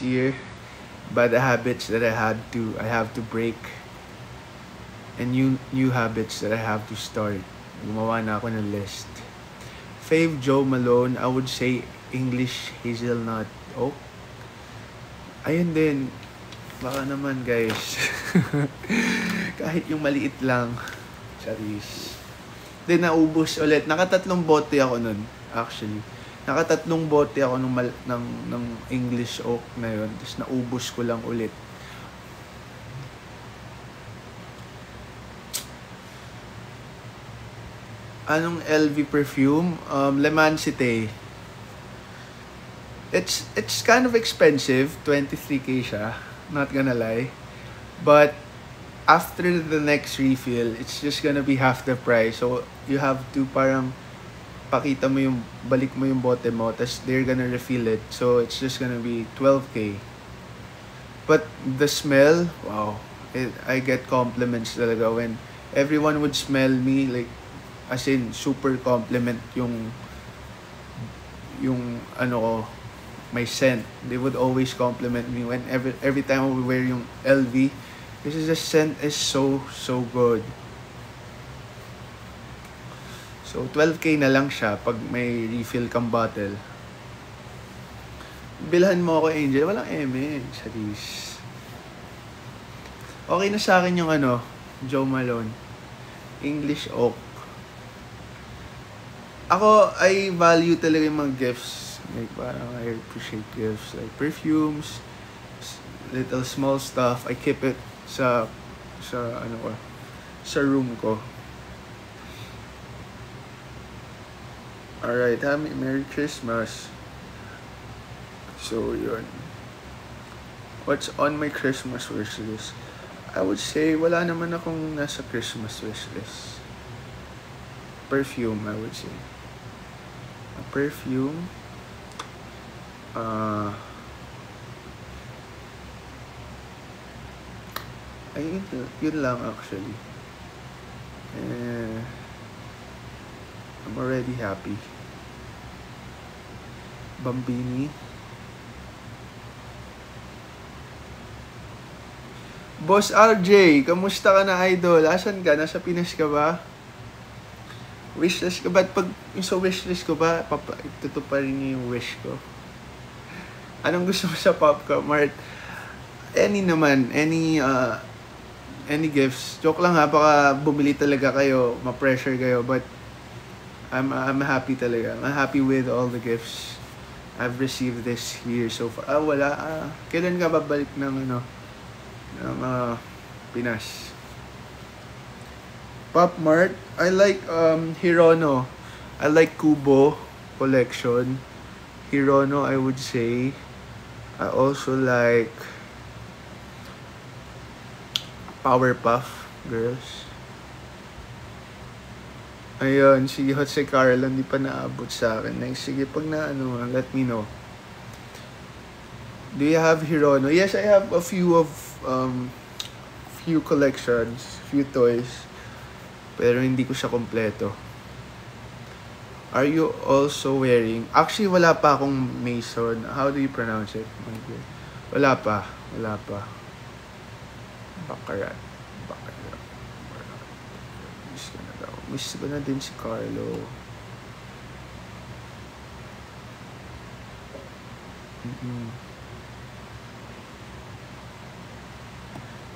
this year. Bad habits that I have to break. And new habits that I have to start. Gumawa na ako ng list. Fave Joe Malone, I would say English hazelnut oak. Ayun din. Baka naman guys. Kahit yung maliit lang. Charis. Then naubos ulit. Nakatatlong bote ako nun. Actually. Nakatatlong bote ako ng English oak na yun. Tapos naubos ko lang ulit. Anong LV perfume? Le Mancite. It's kind of expensive. 23k siya. Not gonna lie. But after the next refill, it's just gonna be half the price. So you have to parang pakita mo yung, balik mo yung bote mo, tas they're gonna refill it. So it's just gonna be 12k. But the smell, wow. I get compliments talaga when everyone would smell me like, as in, super compliment yung ano ko, my scent. They would always compliment me when every time I would wear yung LV. This is the scent is so good. So 12k na lang siya pag may refill kang bottle. Bilhan mo ako, Angel. Walang eme. Charis. Okay na sa akin yung ano, Joe Malone. English oak. Ako, I value talaga yung mga gifts. Like, parang I appreciate gifts. Like, perfumes, little small stuff. I keep it sa room ko. Alright, Merry Christmas. So, yun. What's on my Christmas wish list? I would say, wala naman akong nasa Christmas wish list. Perfume, I would say. A perfume. Ay, yun lang actually. I'm already happy. Bambini. Boss RJ, kamusta ka na, idol? Asan ka? Nasa Pinas ka ba? Wishlist ka ba? Pag yung sa wishlist ko ba, tutuparin niyo yung wish ko. Anong gusto mo sa Popka Mart? Any naman, any gifts. Joke lang ha, baka bumili talaga kayo, ma-pressure kayo, but I'm happy talaga. I'm happy with all the gifts I've received this year so far. Wala. Kailan ka babalik ng Pinas? Pop Mart, I like Hirono. I like Kubo collection. Hirono, I would say. I also like Powerpuff Girls. Ayun, si Jose Carlo, hindi pa naabot sa akin. Like, sige, pag let me know. Do you have Hirono? Yes, I have a few collections, few toys. Pero hindi ko siya kompleto. Are you also wearing... Actually, wala pa akong Mason. How do you pronounce it? Wala pa. Baccarat. Miss ko na din si Carlo.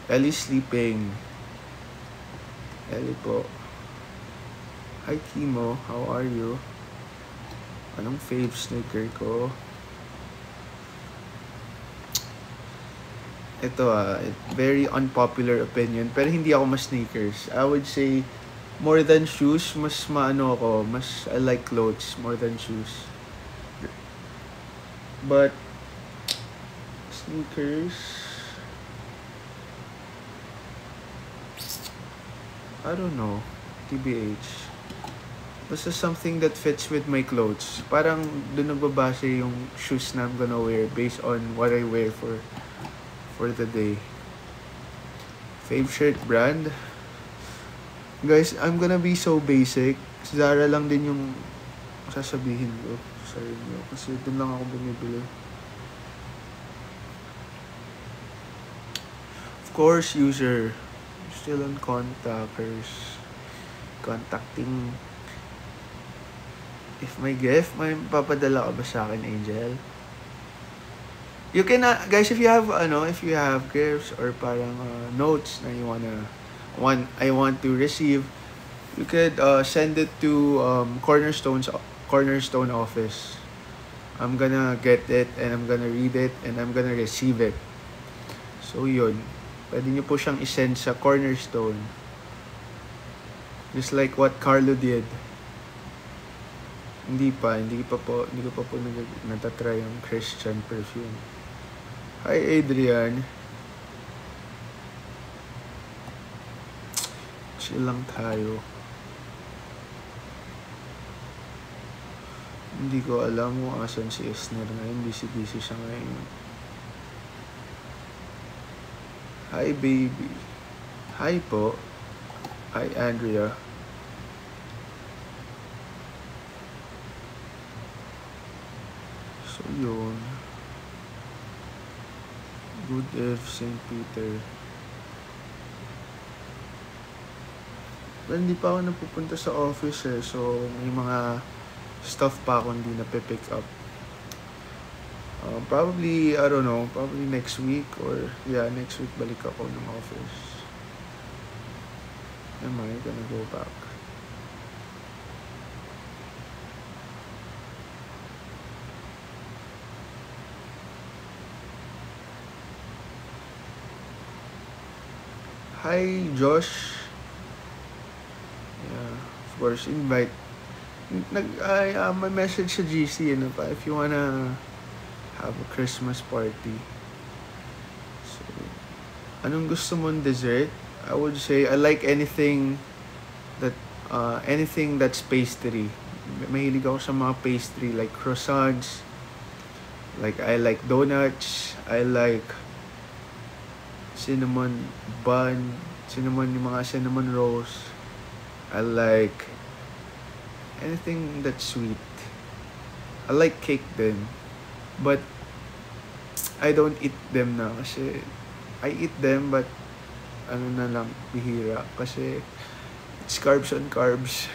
Ellie sleeping. Ellie po. Hi Kimo, how are you? Anong fave sneaker ko? Ito very unpopular opinion, pero hindi ako mas sneakers. I would say more than shoes, mas I like clothes more than shoes. But sneakers, I don't know, TBH. Basta something that fits with my clothes. Parang doon nagbabase yung shoes na I'm gonna wear based on what I wear for the day. Fave shirt brand? Guys, I'm gonna be so basic. Zara lang din yung sasabihin ko sa inyo. Kasi doon lang ako bumibili. course, user. Still on contactors. Contacting. If may gift, may papadala ka ba sa akin, Angel? You can, guys, if you have gifts or parang notes na I want to receive, you could send it to Cornerstone office. I'm gonna get it and I'm gonna read it and I'm gonna receive it. So yun, pwede nyo po siyang isend sa Cornerstone. Just like what Carlo did. Hindi ko pa po natatry yung Christian perfume. Hi Adrian. Chill lang tayo. Hindi ko alam kung asan si Esner ngayon. Busy siya ngayon. Hi baby. Hi po. Hi Andrea. So yun. Good Eve, St. Peter. Well, hindi pa ako napupunta sa office so may mga stuff pa ako hindi na-pick up. Probably, I don't know, probably next week or next week balik ako ng office. Am I gonna go back? Hi, Josh. Yeah, of course, invite. My message sa GC, pa, if you wanna have a Christmas party. So, anong gusto mong dessert? I would say I like anything that's pastry. Mahilig ako sa mga pastry like croissants. Like I like donuts. I like cinnamon bun, yung mga cinnamon rolls. I like anything that's sweet. I like cake din. But I don't eat them na kasi I eat them but na lang, bihira kasi it's carbs on carbs.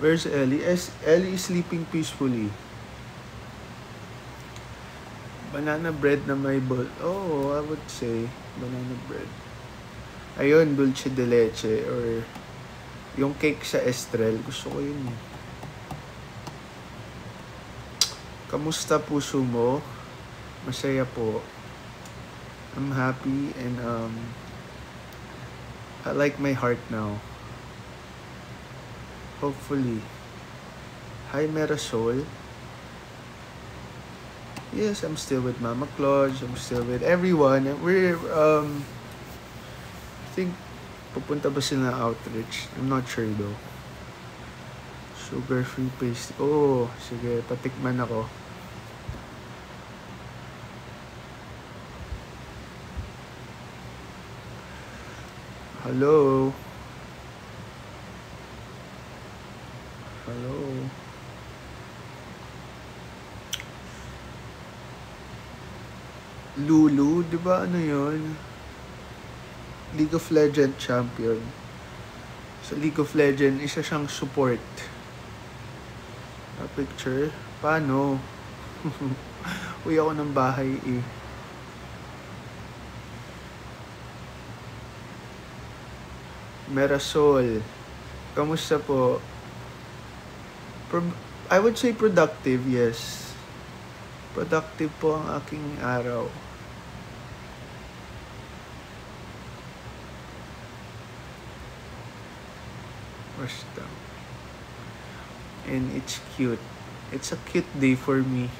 Where's Ellie? Ellie is sleeping peacefully. Banana bread na may oh, I would say banana bread. Ayun, dulce de leche or yung cake sa Estrel. Gusto ko yun. Kamusta puso mo? Masaya po. I'm happy and I like my heart now. Hopefully. Hi Marisol. Yes, I'm still with Mama Claude. I'm still with everyone. We're I think pupunta ba sila outreach? I'm not sure though. Sugar-free paste. Oh, sige, patikman ako. Hello. Hello. Lulu, di ba ano yun? League of Legends champion. Sa League of Legends, isa siyang support. A picture? Paano? Uy ako ng bahay eh. Marisol, kamusta po? I would say productive, yes. Productive po ang aking araw. Basta. And it's cute. It's a cute day for me.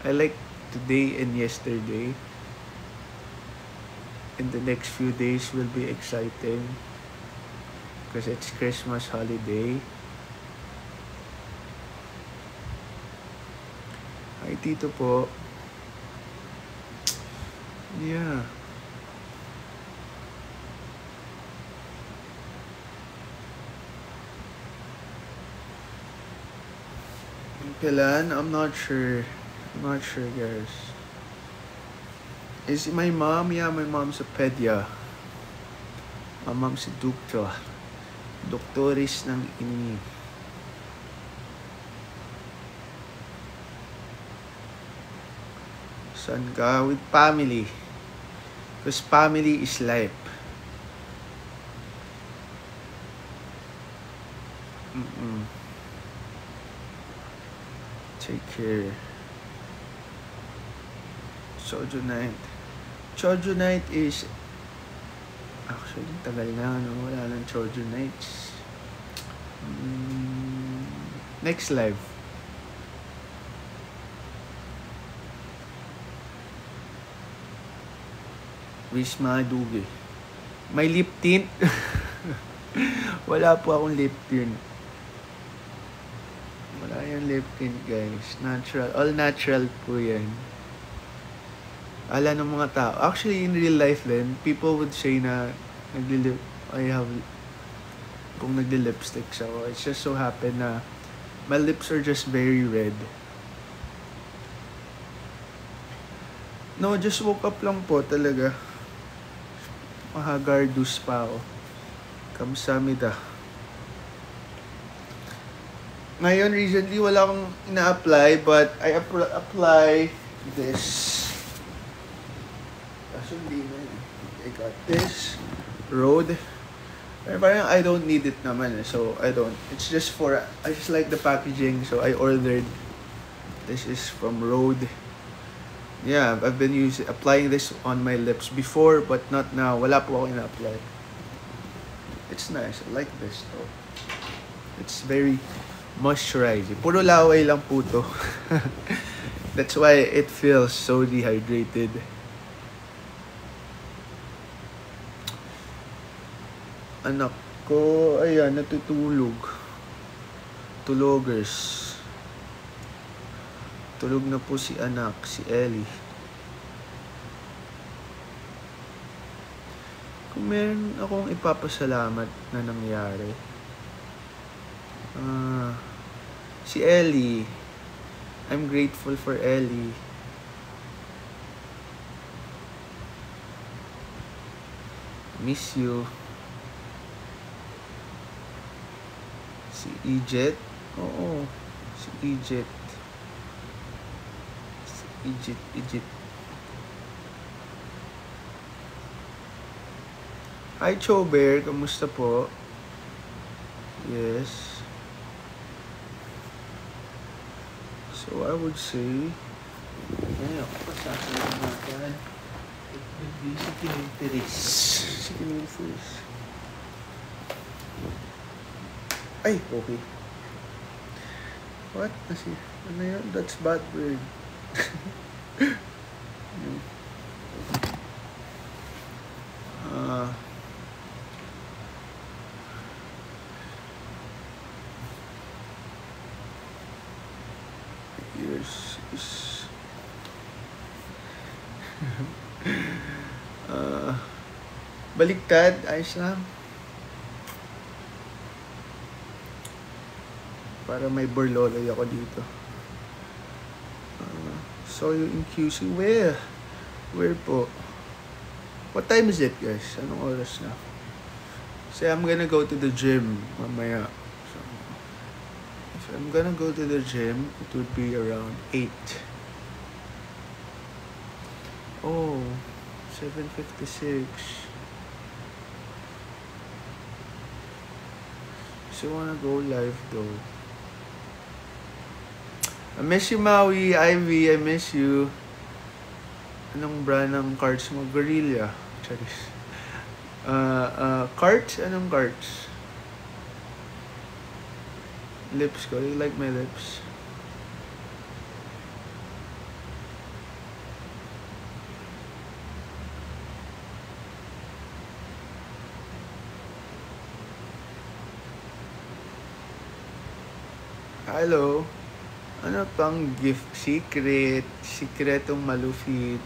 I like today and yesterday. And the next few days will be exciting because it's Christmas holiday. Hi Tito po. Yeah. Kailan? I'm not sure. I'm not sure, guys. Is my mom? Yeah, my mom's a pedya. My mom's a doctor. Doktoris ng ini. Saan ka? With family. Because family is life. Take care. Chojo night. Chojo night is... Actually, tagal na, no? Wala nang Chojo nights. Next live. Wisma Duge. May lip tint. Wala po akong lip tint. Wala yung lip tint, guys. Natural. All natural po yan. Ala ng mga tao. Actually, in real life then, people would say na kung nagli-lipsticks ako. It's just so happen na my lips are just very red. No, just woke up lang po talaga. Mahagardus pa ako. Kamsamida. Ngayon, recently, wala akong ina-apply, but I apply this. I got this Rhode. Parang I don't need it naman, so I don't. It's just for, I just like the packaging, so I ordered. This is from Rhode. Yeah, I've been applying this on my lips before, but not now. Wala po ako ina-apply. It's nice. I like this though. It's very moisturizing. Puro laway lang po to. That's why it feels so dehydrated. Anak ko, ayan, natutulog. Tulogers. Tulog na po si anak, si Ellie. Kung meron akong ipapasalamat na nangyari. Si Ellie. I'm grateful for Ellie. Miss you. Si Egypt. Oo. Si Egypt. Egypt. Hi, Chober. Kamusta po? Yes. So, I would say... Ayun, pasasalan natin. It would be si Kinilteris. Si Kinilteris. Ay, okay. What? Ano yun? That's bad word. Ears is... Baliktad. Ayos lang. Para may burloloy ako dito. Saw you in QC. Where? Where po? What time is it, guys? Anong oras na? Say, I'm gonna go to the gym mamaya. So, if I'm gonna go to the gym, it would be around 8. Oh, 7:56. So, I wanna go live though. I miss you, Maui. Ivy, I miss you. Anong brand ng cards mo? Guerrilla. Charis. Cards? Anong cards? Lips ko. You like my lips? Hello. Ano pang gift? Secret. Secretong malufit.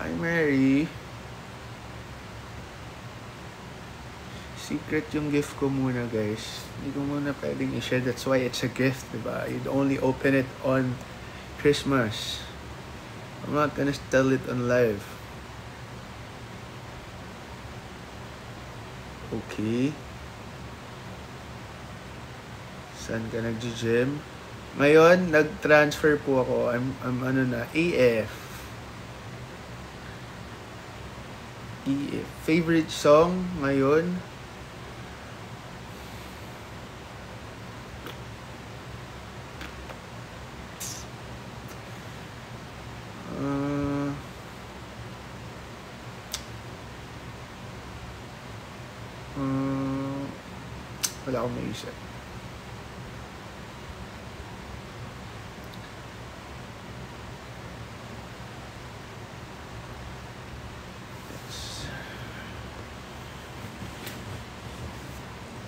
Hi, Mary. Secret yung gift ko muna, guys. Hindi ko muna pwedeng i-share. That's why it's a gift, diba? You'd only open it on Christmas. I'm not gonna tell it on live. Okay. Saan ka nag-gym? Ngayon, nag-transfer po ako. I'm ano na, AF. EF. Favorite song ngayon? Wala akong maisip.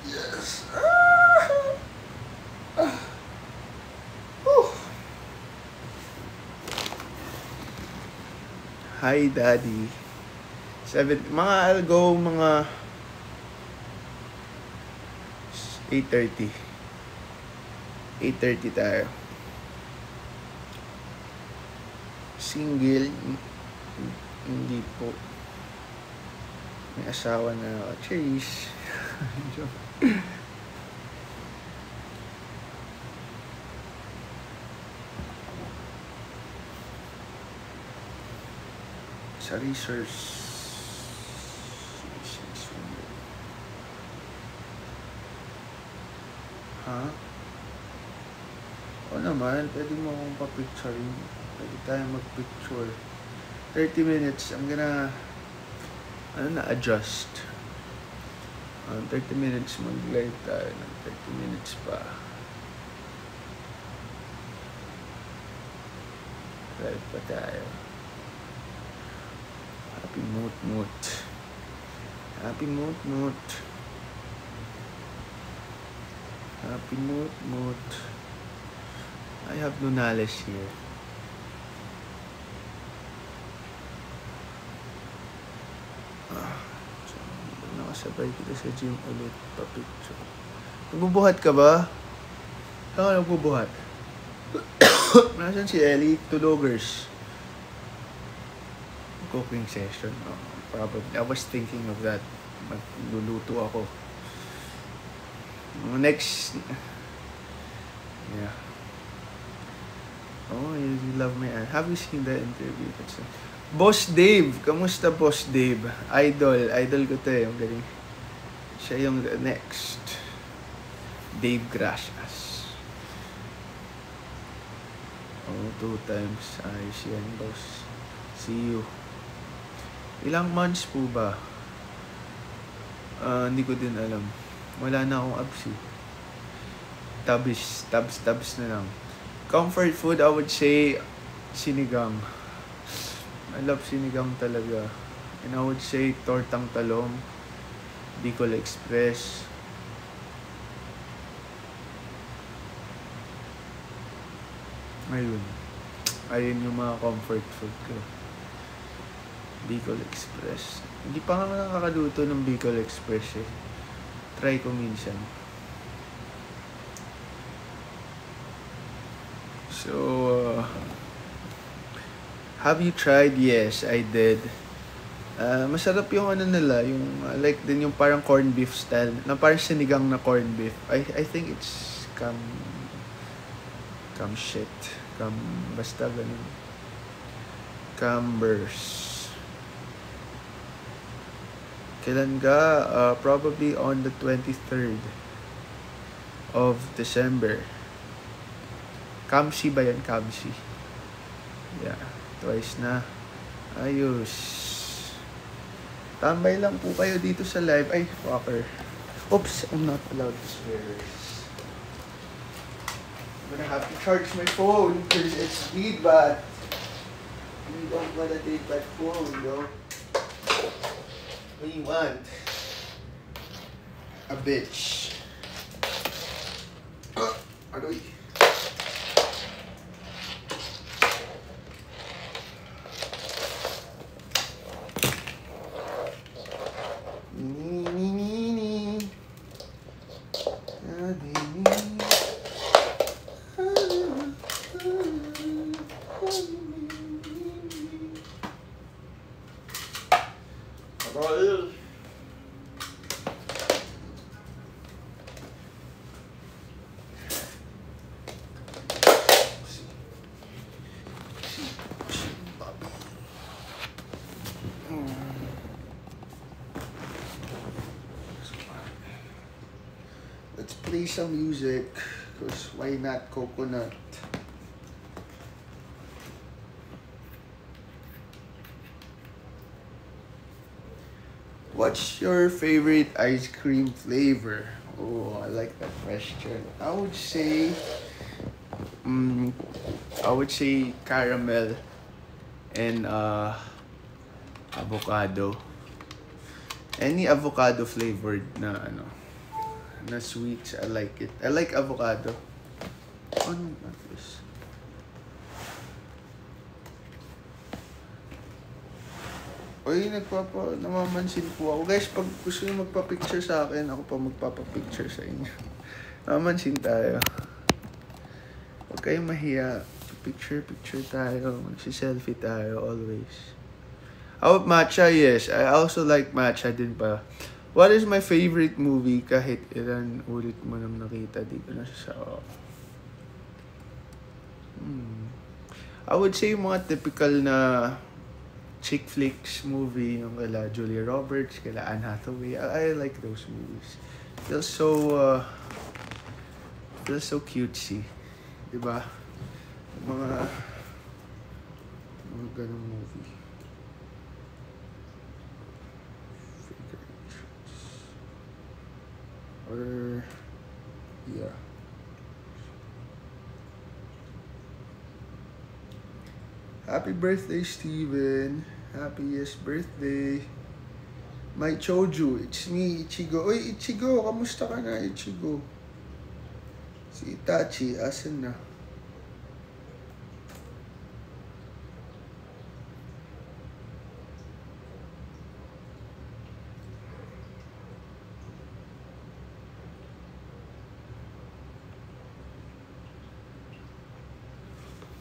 Yes. Hi, Daddy. I'll go mga 8:30. 8:30 tayo. Single? Hindi po. May asawa na ako. Cheers! Sa research. Ha? O naman, pwede mo akong pa-picturein. Pwede tayong mag-picture. 30 minutes, I'm gonna adjust. 30 minutes, mag-live tayo ng 30 minutes pa. Live pa tayo. Happy moot. Happy moot. Happy moot. I have Nunales here. So, nakasabay kita sa gym ulit. Pa-picture. Nagbubuhat ka ba? Saan ka nagbubuhat? Nasaan si Ellie? Tulogers. Cooking session. Oh, probably. I was thinking of that. Magluluto ako. Next. Yeah. Oh, you love my aunt. Have you seen the interview? Boss Dave. Kamusta, Boss Dave? Idol ko to eh. Ang galing. Siya yung next. Dave Gracias. Oh, 2 times. Ayos yan, boss. See you. Ilang months po ba? Hindi ko din alam. Wala na akong abs eh. Tabs na lang. Comfort food, I would say sinigang. I love sinigang talaga. And I would say tortang talong, Bicol Express. Ayun yung mga comfort food ko. Bicol Express. Hindi pa nga nakakaluto ng Bicol Express eh. Try ko minsan. So, have you tried? Yes, I did. Masarap yung ano nila, yung like din yung parang corned beef style, na parang sinigang na corned beef. I think it's basta ganun. Cambers. Kailan ka? Probably on the 23rd of December. Kamsi ba yan? Kamsi. Yeah. Twice na. Ayos. Tambay lang po kayo dito sa live. Ay, fucker. Oops, I'm not allowed to swear. I'm gonna have to charge my phone because it's feedback. We don't wanna take that phone, yo. What do you want? A bitch. Aroy. play some music. Because why not coconut? What's your favorite ice cream flavor? Oh, I like that question. I would say caramel and avocado. Any avocado flavored na na sweets, I like it. I like avocado. Ano not this? Oy, namamansin po ako. Guys, pag gusto nyo magpa-picture sa akin, ako pa magpapa-picture sa inyo. Namamansin tayo. Huwag kayong mahiya. Picture tayo. Magsi-selfie tayo always. Oh, matcha, yes. I also like matcha din pa. What is my favorite movie? Kahit ilan ulit mo nang nakita dito na sa... I would say yung mga typical na chick flicks movie, yung kala Julia Roberts, kala Anne Hathaway. I like those movies. Feels so cutesy. Diba? Mga ganong movie. Or, yeah. Happy birthday, Steven. Happiest birthday. My Choju, it's me, Ichigo. Oy, Ichigo, kamusta ka na, Ichigo? Si Itachi, asan na?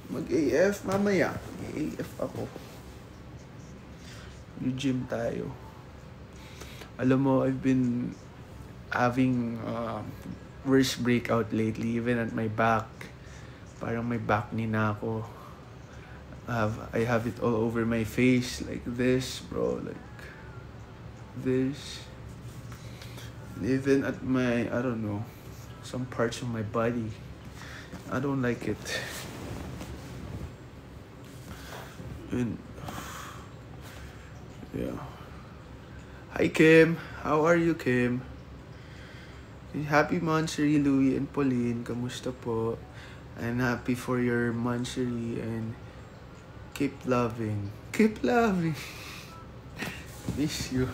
Mag-AF mamaya. Mag-AF ako. Gym tayo. Alam mo, I've been having worst breakout lately, even at my back. Parang may back knee na ako. I have it all over my face, like this, bro, like this. And even at my, I don't know, some parts of my body. I don't like it. And yeah. Hi Kim, how are you, Kim? Happy Monsery, Louie and Pauline. Kamusta po? I'm happy for your Monsery and keep loving. Keep loving. Miss you.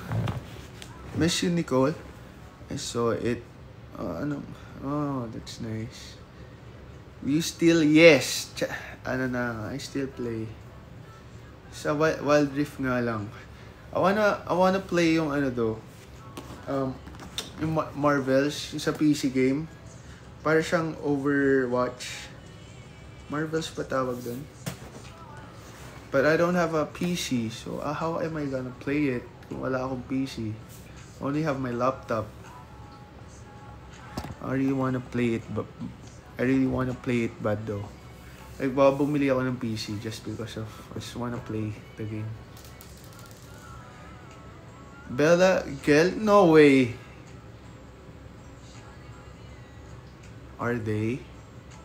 Miss you, Nicole. I saw it. Oh, that's nice. You still, yes. I still play. Sa Wild Rift nga lang. I wanna play yung yung Marvels, yung sa PC game. Para siyang Overwatch. Marvels pa tawag dun. But I don't have a PC, so how am I gonna play it kung wala akong PC? I only have my laptop. I really wanna play it, but I really wanna play it bad though. Like, bumili ako ng PC just because of I just wanna play the game. Bella, Gel? No way. Are they?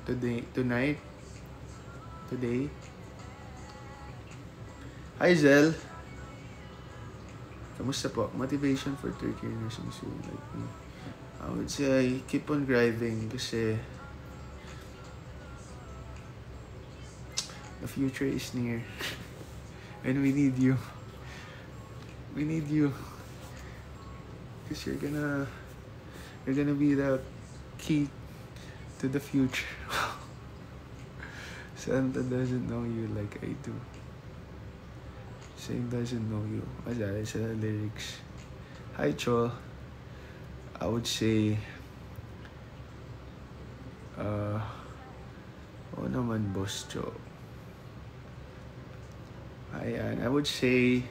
Tonight? Today? Hi, Zel. Kamusta po? Motivation for 30 years soon, like me. I would say keep on grinding kasi the future is near. And we need you. We need you. Because you're gonna be the key to the future. Santa doesn't know you like I do. Same doesn't know you. Masaya sa lyrics. Hi, Chol. I would say naman, Boss Cho. Ayan, I would say,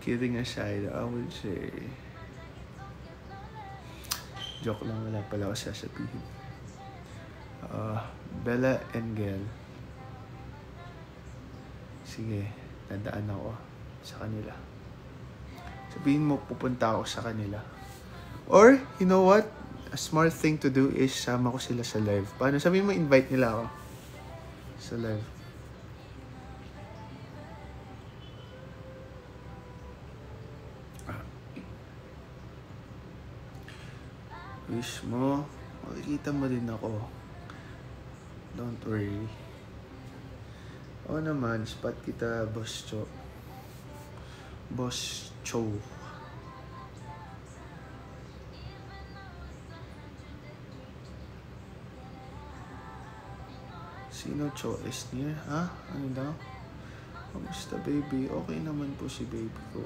kidding aside, I would say, joke lang, wala pala ako sasabihin. Bella and Gel. Sige, nadaan ako sa kanila. Sabihin mo, pupunta ako sa kanila. Or, you know what? a smart thing to do is sama ko sila sa live. Paano? Sabihin mo, invite nila ako sa live. Wish mo, makikita mo din ako. Don't worry. Oo naman, spot kita, Boss Cho. Boss Cho. Sino Cho is near? Ha? Ano daw? Kamusta baby? Okay naman po si baby ko.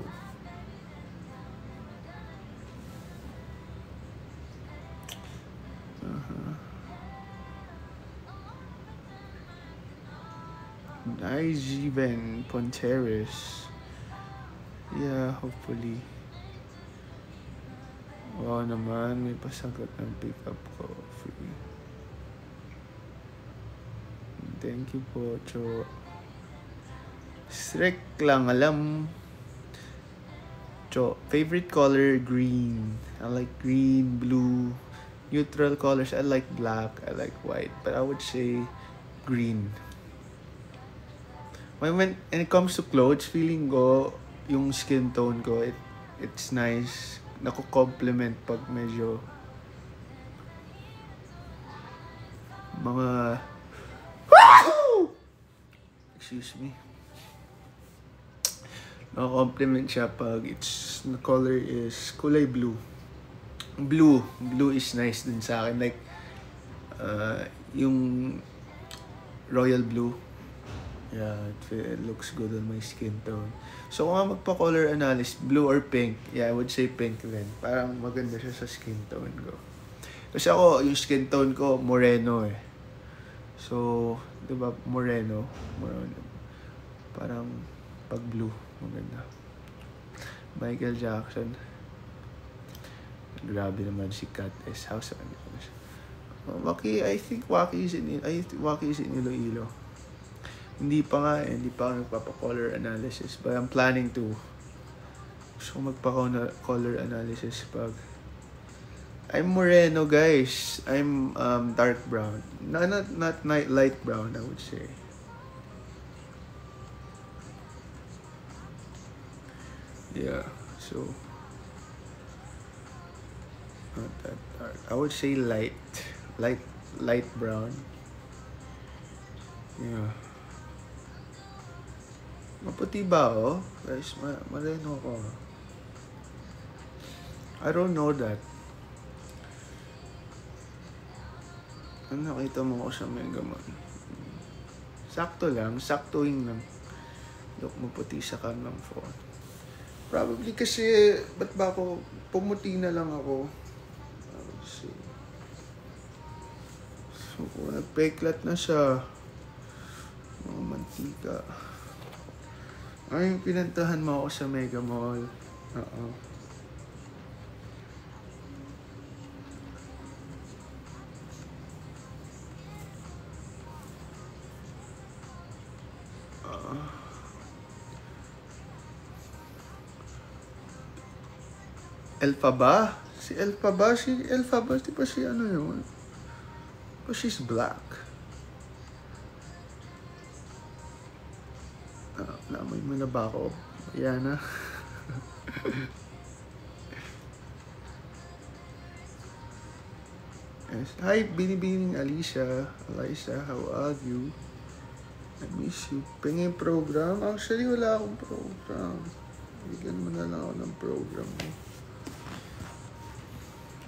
Ivan Ponteres. Yeah, hopefully. Wow naman, may pasagot ng pick-up coffee. Thank you po, Cho. Strict lang, alam. Cho, favorite color, green. I like green, blue. Neutral colors, I like black, I like white. But I would say green. When it comes to clothes, feeling ko, yung skin tone ko, it's nice. Nako-compliment pag medyo mga excuse me. Nako-compliment siya pag the color is kulay blue. Blue is nice din sa akin. Like, yung royal blue. Yeah, it looks good on my skin tone. So, kung magpa-color analysis, blue or pink, yeah, I would say pink then. Parang maganda siya sa skin tone ko. Kasi ako, yung skin tone ko, moreno eh. So, di ba, moreno. Parang, pag blue, maganda. Michael Jackson. Grabe naman si Kat S. House. Waki, I think Waki is in Iloilo. Hindi pa nga eh, hindi pa ako nagpapa-color analysis. But I'm planning to. Gusto ko magpa-color analysis pag... I'm moreno, guys. I'm dark brown. Not light brown, I would say. Yeah, so... Not that dark. I would say light brown. Yeah. Maputi ba ako? Guys, mareno ako. I don't know that. Ano nakita mo ko sa Mega Man? Saktuing lang. Look, maputi sa kanan phone. Probably kasi, ba't ba ako, pumuti na lang ako. I would say. So, nagpeklat na siya. Mga mantika. Ay, pinantahan mo ako sa Mega Mall. Oo. Elfa ba? Si Elfa ba? Di ba si ano yun? But she's black. Namoy mo na ba ako? Ayan na. Yes. Hi, Binibining Alicia, how are you? I miss you. Pingin program? Actually, wala akong program. Bigyan mo na lang ako ng program mo.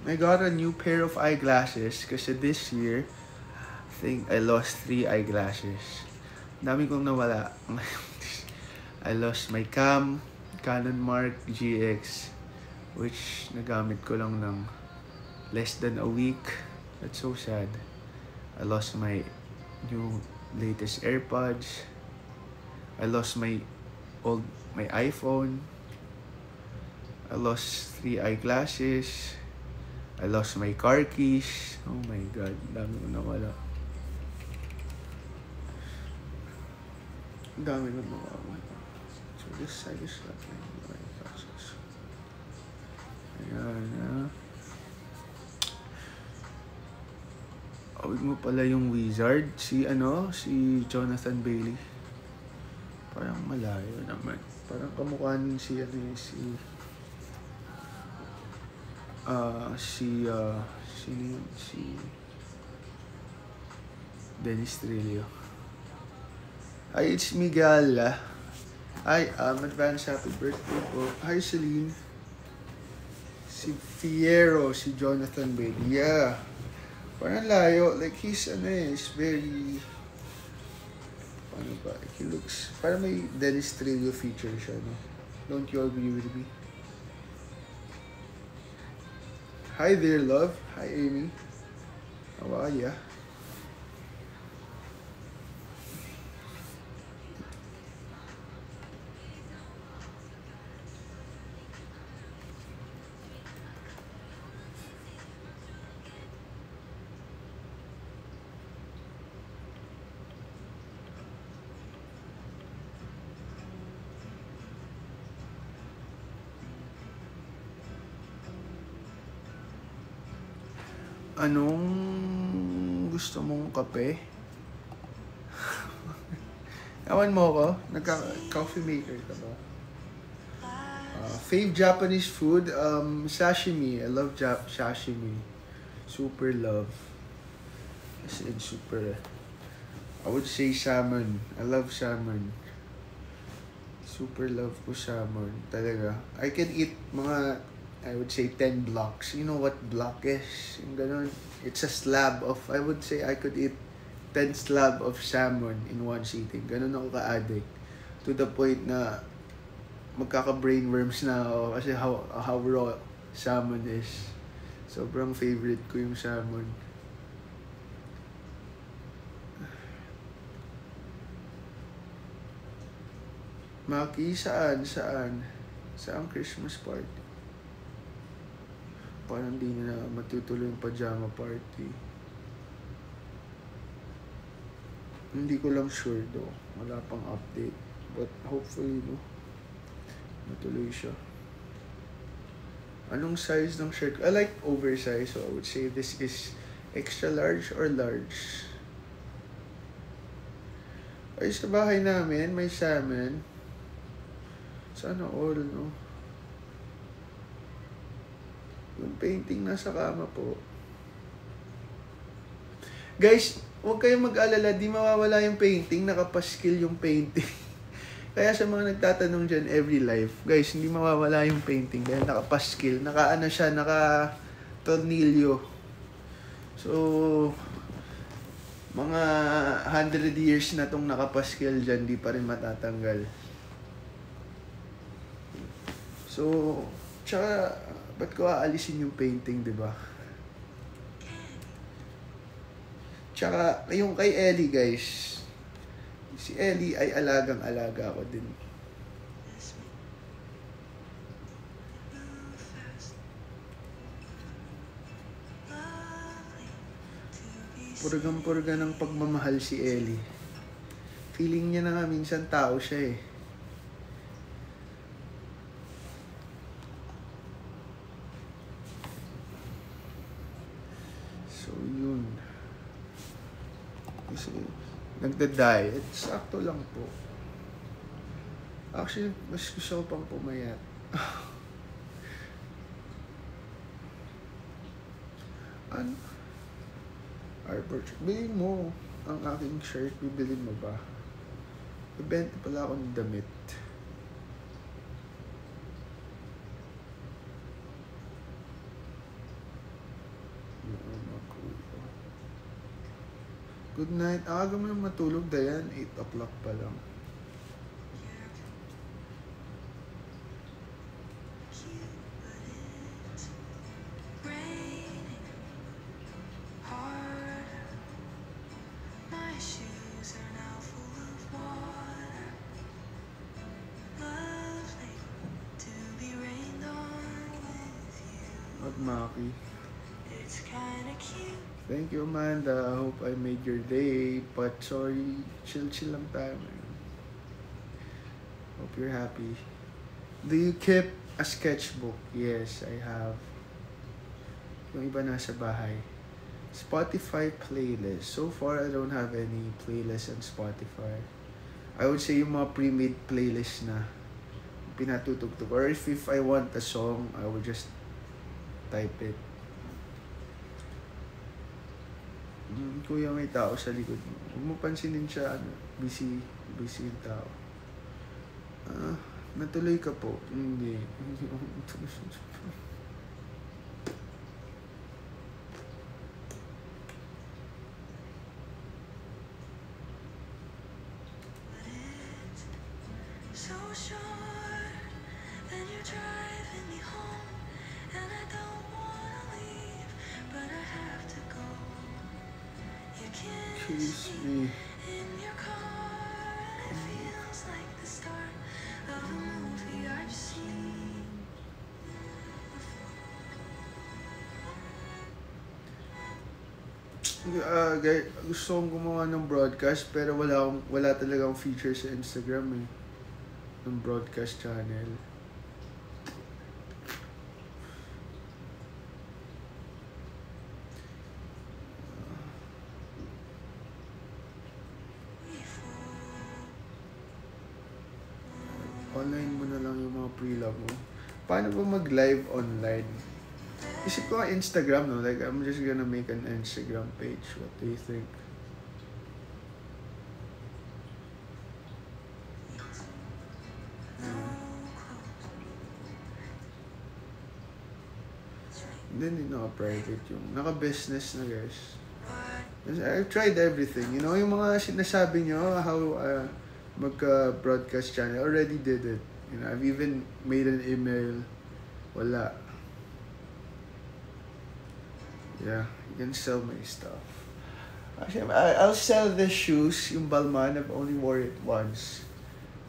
I got a new pair of eyeglasses kasi this year, I think I lost 3 eyeglasses. Dami kong nawala. I lost my Canon Mark GX, which nagamit ko lang ng less than a week. That's so sad. I lost my new latest AirPods. I lost my iPhone. I lost 3 eyeglasses. I lost my car keys. Oh my God, dami ko nawala. Dami ko nawala. So this side is not my glasses. Ayan, Awig mo pala yung wizard. Si Jonathan Bailey. Parang malayo naman. Parang kamukha nun si sino yun? Si Dennis Trillo. Hi, it's Miguel. Hi, advance happy birthday po. Hi, Celine. Si Fierro, si Jonathan Bailey. Yeah. Parang layo. Like, he's very... Paano ba? He looks... Parang may Dennis Trillo feature siya, no? Don't you agree with me? Hi there, love. Hi, Amy. How are ya? Anong gusto mong kape? Ewan mo ko, nagka-coffee maker ka ba? Fave Japanese food, sashimi. I love sashimi. Super love. As in super. I would say salmon. I love salmon. Super love ko salmon. Talaga. I can eat I would say 10 blocks. You know what block is? Yung ganun. It's a slab of, I would say I could eat 10 slab of salmon in one sitting. Ganun ako ka-addict. To the point na magkaka-brainworms na ako kasi how raw salmon is. Sobrang favorite ko yung salmon. Maki, saan? Saan Christmas party? Parang di na matutuloy yung pajama party. Hindi ko lang sure though. Wala pang update. But hopefully, no, matuloy siya. Anong size ng shirt? I like oversized, so I would say this is extra large or large. Ay, sa bahay namin, may salmon. Sana all, no? Yung painting nasa kama po. Guys, huwag kayong mag-alala, di mawawala yung painting, nakapaskil yung painting. Kaya sa mga nagtatanong dyan every life, guys, hindi mawawala yung painting dahil nakapaskil, naka-tornilyo. So, mga 100 years na tong nakapaskil dyan, di pa rin matatanggal. So, tsaka, ba't ko aalisin yung painting, di ba? Tsaka, yung kay Ellie, guys. Si Ellie ay alagang-alaga ko din. Purgang-purga ng pagmamahal si Ellie. Feeling niya na nga minsan tao siya eh. Kasi nagda-diet, sakto lang po. Actually, mas gusto ko pang pumayat. Ano? Arbor, bilhin mo ang aking shirt, bibilin mo ba? Ibenta pala ako ng damit. Good night. Aga mo nang matulog, Dayan. 8 o'clock pa lang. At Maki. Thank you, Amanda. I hope I made your day. But sorry, chill lang tayo. Hope you're happy. Do you keep a sketchbook? Yes, I have. Yung iba nasa bahay. Spotify playlist. So far, I don't have any playlist on Spotify. I would say yung mga pre-made playlist na pinatutugtog. Or if I want a song, I would just type it. Kuya, may tao sa likod mo. Huwag mo pansinin siya, busy yung tao. Natuloy ka po. Hindi. So short, then you're driving me home, and I don't wanna leave, but I have to go. You kiss me in your car, and it feels like the start of a movie I've seen. Gusto kong gumawa ng broadcast pero wala talagang feature sa Instagram ng broadcast channel. Online mo na lang yung mga pre-love mo. Paano ba mag-live online? Isip ko Instagram, no? Like, I'm just gonna make an Instagram page. What do you think? Hindi naka-private yung naka-business na, guys. I've tried everything. You know, yung mga sinasabi nyo, how magka-broadcast channel, I already did it. You know, I've even made an email. Wala. Yeah, you can sell my stuff. Actually, I'll sell this shoes, yung Balmain. I've only wore it once.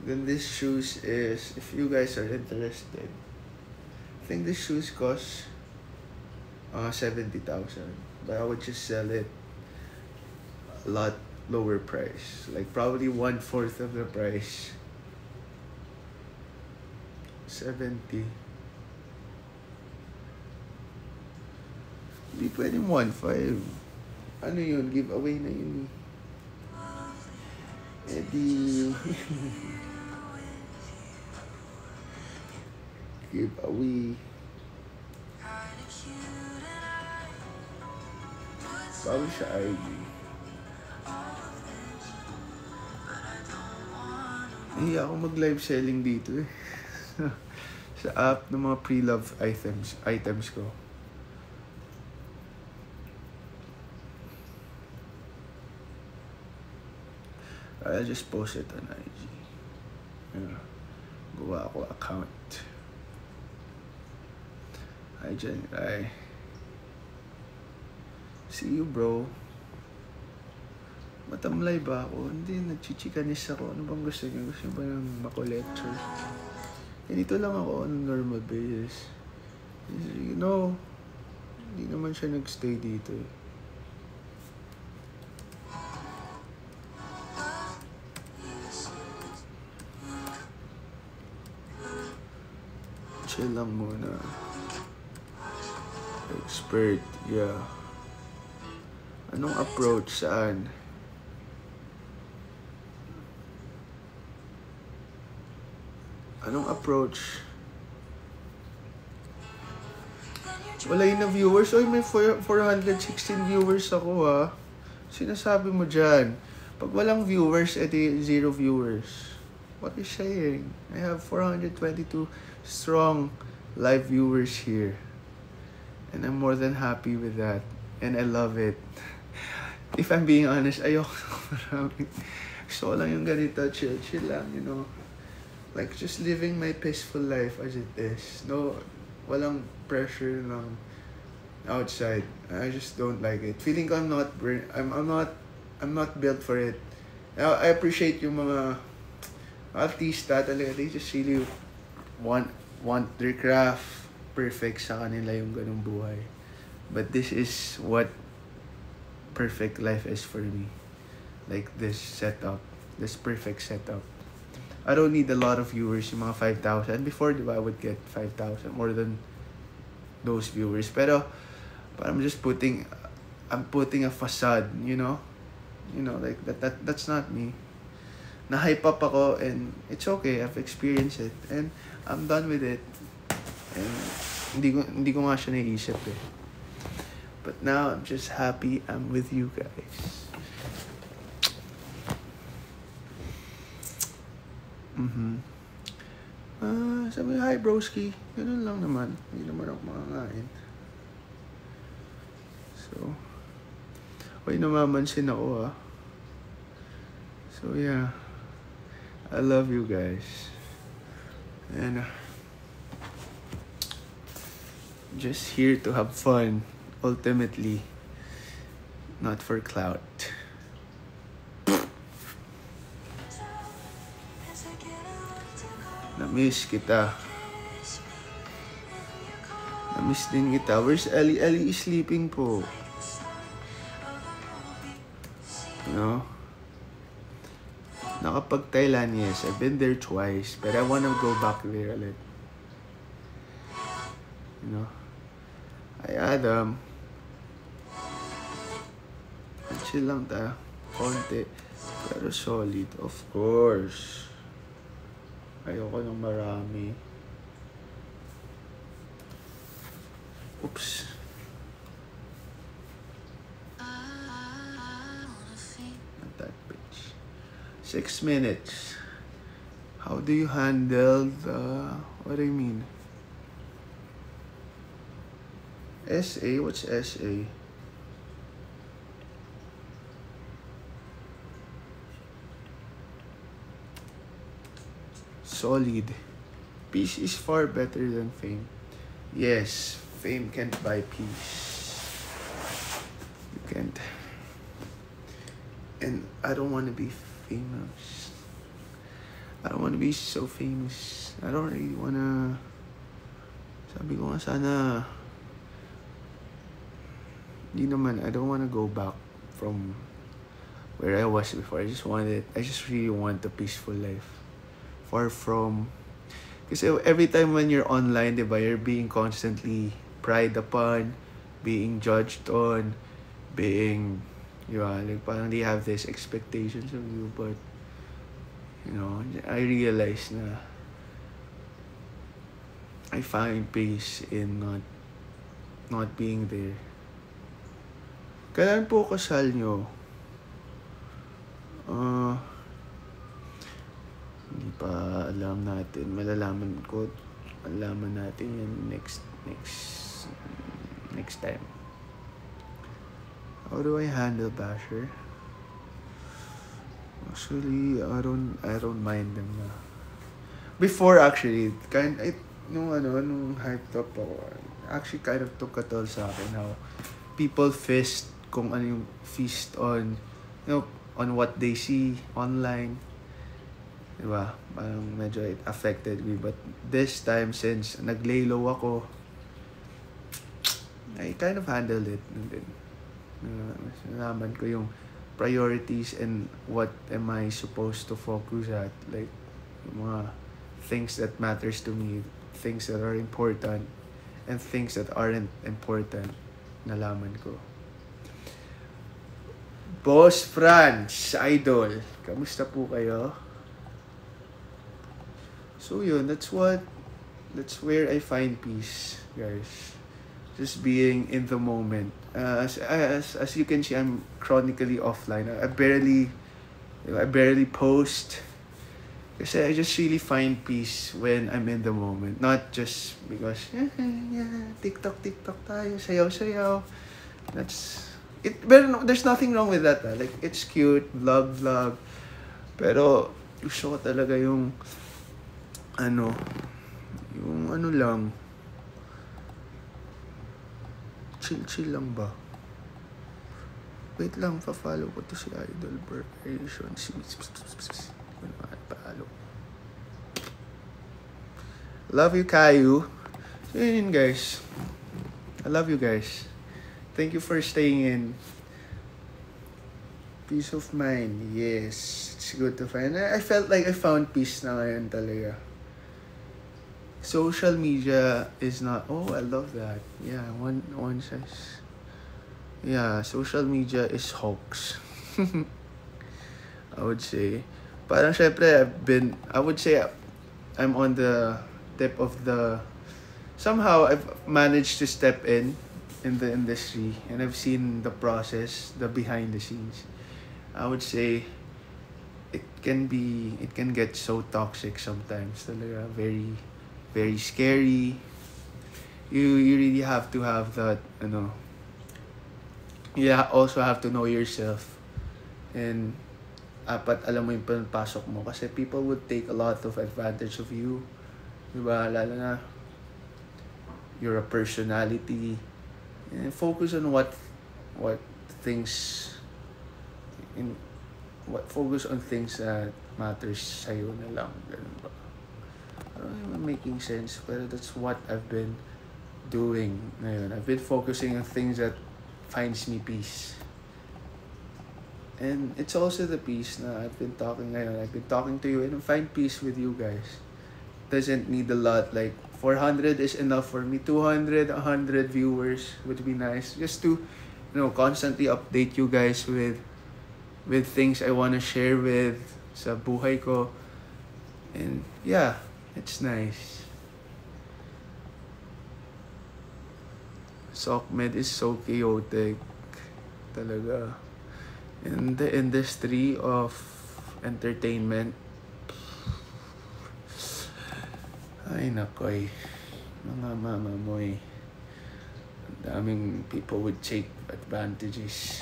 Then this shoes is, if you guys are interested, I think this shoes cost 70,000. But I would just sell it a lot lower price. Like probably 1/4 of the price. 70. Hindi pwedeng 1/5. Ano yun? Giveaway na yun. Eddie. Giveaway. Probably sa IG. Nahiya ako mag-live selling dito eh. Sa app ng mga pre-love items ko. I'll just post it on IG. Yeah. Gawa ako account. Hi, Jen. Hi. See you, bro. Matamlay ba ako? Hindi, nagchichikanis ako. Ano bang gusto niyo? Gusto niyo ba ng mako-lecture? Ganito lang ako on a normal basis. You know, hindi naman siya nagstay dito eh. Chill lang muna. Expert, yeah. Anong approach? Saan? Anong approach? Wala yun na viewers. Oy, may 416 viewers ako ha. Sinasabi mo dyan. Pag walang viewers, edi 0 viewers. What is saying? I have 422 strong live viewers here. And I'm more than happy with that. And I love it. If I'm being honest, ayoko marami. Gusto ko lang yung ganito, chill lang, you know. Like, just living my peaceful life as it is. No, walang pressure ng outside. I just don't like it. Feeling ko I'm not built for it. I appreciate yung mga artista talaga. They just really want their craft perfect sa kanila yung ganung buhay. But this is what perfect life is for me. Like this setup. This perfect setup. I don't need a lot of viewers, yung mga 5,000. Before, di ba, I would get 5,000. More than those viewers. Pero, I'm just putting I'm putting a facade, you know? You know, like that's not me. Na-hype up ako and it's okay. I've experienced it and I'm done with it. And hindi ko nga siya naisip eh. But now I'm just happy I'm with you guys. Sabi, hi broski. Ganun lang naman. Hindi naman ako makakain. So, namamansin ako ah. So yeah. I love you guys. And just here to have fun. Ultimately. Not for clout. Na-miss kita. Na-miss din kita. Where's Ellie? Ellie is sleeping po. You know? Nakapag-Thailand, yes. I've been there twice. But I wanna go back there ulit. You know? Hi, Adam. Chill lang tayo. Konti. Pero solid. Of course. Ayoko ng marami. Oops. Not that bitch. 6 minutes. How do you handle the... What do you mean? SA? What's SA? Solid. Peace is far better than fame. Yes, fame can't buy peace. You can't. And I don't want to be famous. I don't want to be so famous. I don't really want to... Sabi ko nga sana... Di naman, I don't want to go back from where I was before. I just really want a peaceful life. Far from... Kasi every time when you're online, diba, you're being constantly pried upon, being judged on, being... Diba, like parang they have these expectations of you, but... You know, I realize na... I find peace in not being there. Kailan po kasal nyo? Hindi pa alam natin. Malalaman natin yan next time. How do I handle basher? Actually, I don't mind them na. Before actually, nung hyped up ako, actually kind of took a toll sa akin how people feast on, on what they see online. Diba? Parang medyo it affected me. But this time, since nag-lay low ako, I kind of handled it. And then, nalaman ko yung priorities and what am I supposed to focus at. Like, yung mga things that matters to me, things that are important, and things that aren't important. Nalaman ko. Boss Franz, idol. Kamusta po kayo? So yun, that's where I find peace, guys. Just being in the moment. As you can see, I'm chronically offline. I barely post. Kasi I just really find peace when I'm in the moment. Not just because, TikTok tayo, sayaw. That's it. But no, there's nothing wrong with that. Like, it's cute, vlog. Pero, gusto ko talaga yung lang. Chill lang ba? Wait lang, pa-follow ko to si Idol Version. Paalo. Love you, Caillou. So yun guys. I love you guys. Thank you for staying in. Peace of mind. Yes. It's good to find. I felt like I found peace na ngayon talaga. Social media is not... Oh, I love that. Yeah, one says... Yeah, social media is hoax. I would say. Parang syempre, I would say, I'm on the tip of the, somehow I've managed to step in the industry, and I've seen the process, the behind the scenes. I would say, it can get so toxic sometimes. Talaga, very, very scary. You really have to have that, also have to know yourself. And apat alam mo yung pasok mo, kasi people would take a lot of advantage of you, diba? Lalo na you're a personality, and focus on what things in what focus on things that matters sa'yo na lang, ganun ba? I don't know if I'm making sense, pero that's what I've been doing ngayon. I've been focusing on things that finds me peace. And it's also the peace na I've been talking ngayon. I've been talking to you, and I find peace with you guys. Doesn't need a lot. Like 400 is enough for me. 200, 100 viewers would be nice. Just to, constantly update you guys with things I want to share with sa buhay ko. And yeah, it's nice. SOCMED is so chaotic. Talaga. In the industry of entertainment, ay nakoy, mga mamamoy, ang daming people would take advantages.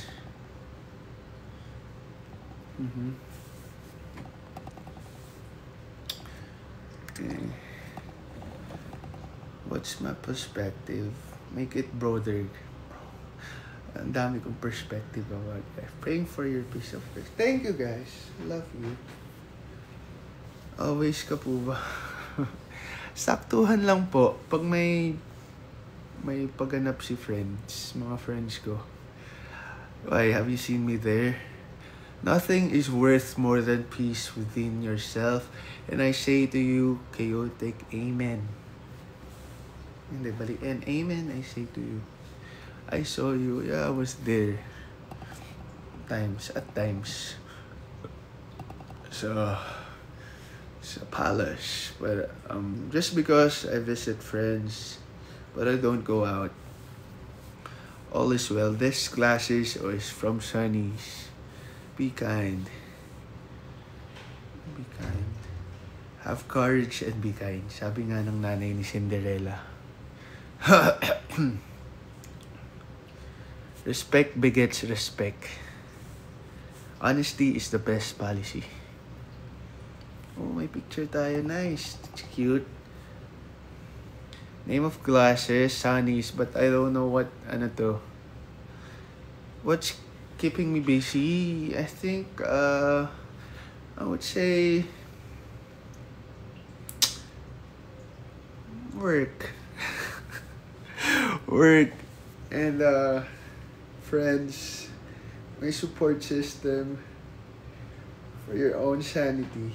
Okay. What's my perspective? Make it broader. Ang dami kong perspective about life. Praying for your peace of mind. Thank you guys. Love you. Always ka po ba? Saktuhan lang po. Pag may pagganap si friends, mga friends ko. Why, have you seen me there? Nothing is worth more than peace within yourself. And I say to you, chaotic, amen. Hindi, balik. And amen, I say to you. I saw you. Yeah, I was there. At times. Sa palace. But just because I visit friends, but I don't go out. All is well. This glasses is from Sunny's. Be kind. Be kind. Have courage and be kind. Sabi nga ng nanay ni Cinderella. Respect begets respect. Honesty is the best policy. Oh, may picture tayo. Nice. It's cute. Name of glasses, Sunny's, but I don't know what's keeping me busy. I think, I would say, work. Work. And, friends, my support system for your own sanity.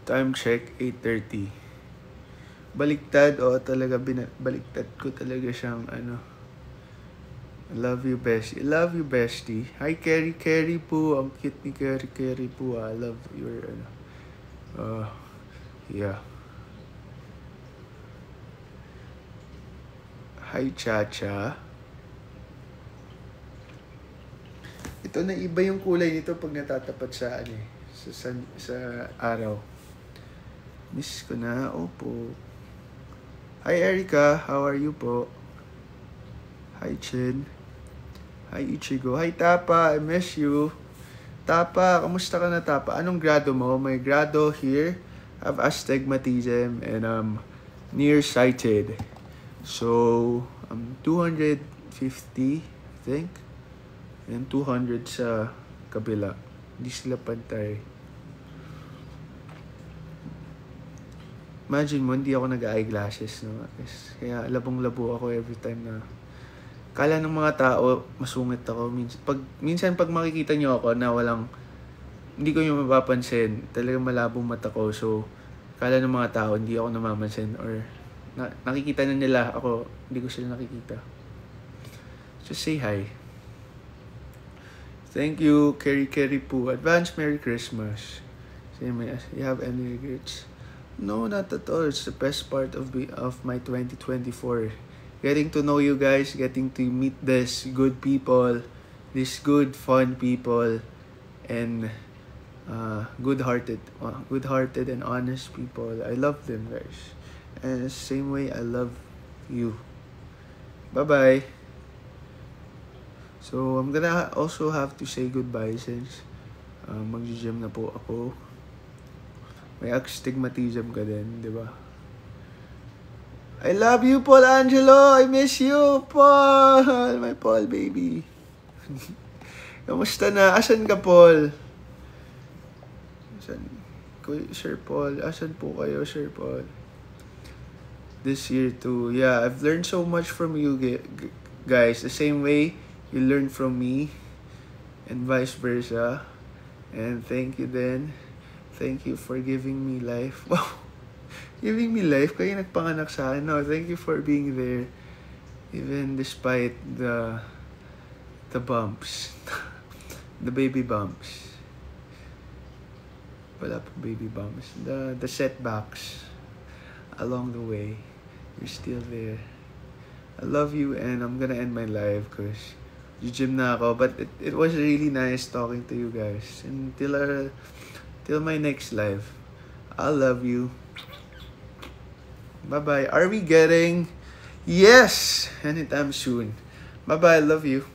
Time check, 8:30. Baliktad, talaga baliktad ko talaga siyang I love you, bestie. I love you, bestie. Hi, Kerry po. Ang cute ni Kerry po. I love your yeah. Hi, Chacha. Ito na iba yung kulay nito pag natatapat sa sa araw. Miss ko na. Opo. Hi, Erica. How are you po? Hi, Chin. Hi, Ichigo. Hi, Tapa. I miss you. Tapa, kamusta ka na, Tapa? Anong grado mo? May grado here. I have astigmatism and I'm nearsighted. So, I'm 250, I think. And 200 sa kabila. Hindi sila pantay. Imagine mo, hindi ako nag-eyeglasses. No? Kaya labong-labo ako every time na kala ng mga tao, masungit ako. Minsan pag makikita nyo ako na hindi ko yung mapapansin, talagang malabong mata ko. So, Kala ng mga tao, hindi ako namamansin or nakikita na nila ako, hindi ko sila nakikita. Just say hi. Thank you, Kerry Poo. Advance Merry Christmas. Say, you have any regrets? No, not at all. It's the best part of my 2024. Getting to know you guys, getting to meet these good people, these good, fun people, and good-hearted and honest people. I love them, guys. And the same way, I love you. Bye-bye. So, I'm gonna also have to say goodbye since mag-gym na po ako. May astigmatism ka din, di ba? I love you, Paul Angelo! I miss you, Paul! My Paul, baby. Kamusta na? Asan ka, Paul? Asan? Sir Paul, asan po kayo, Sir Paul? This year too. Yeah, I've learned so much from you guys. The same way you learned from me and vice versa. And thank you then. Thank you for giving me life. Wow. Giving me life. Kayo nagpanganak sa akin. No, thank you for being there. Even despite the bumps. The baby bumps. Wala pa baby bumps. The setbacks along the way. You're still there. I love you and I'm gonna end my live because gym na ako. But it was really nice talking to you guys. And till my next live. I love you. Bye-bye. Are we getting? Yes! Anytime soon. Bye-bye. Love you.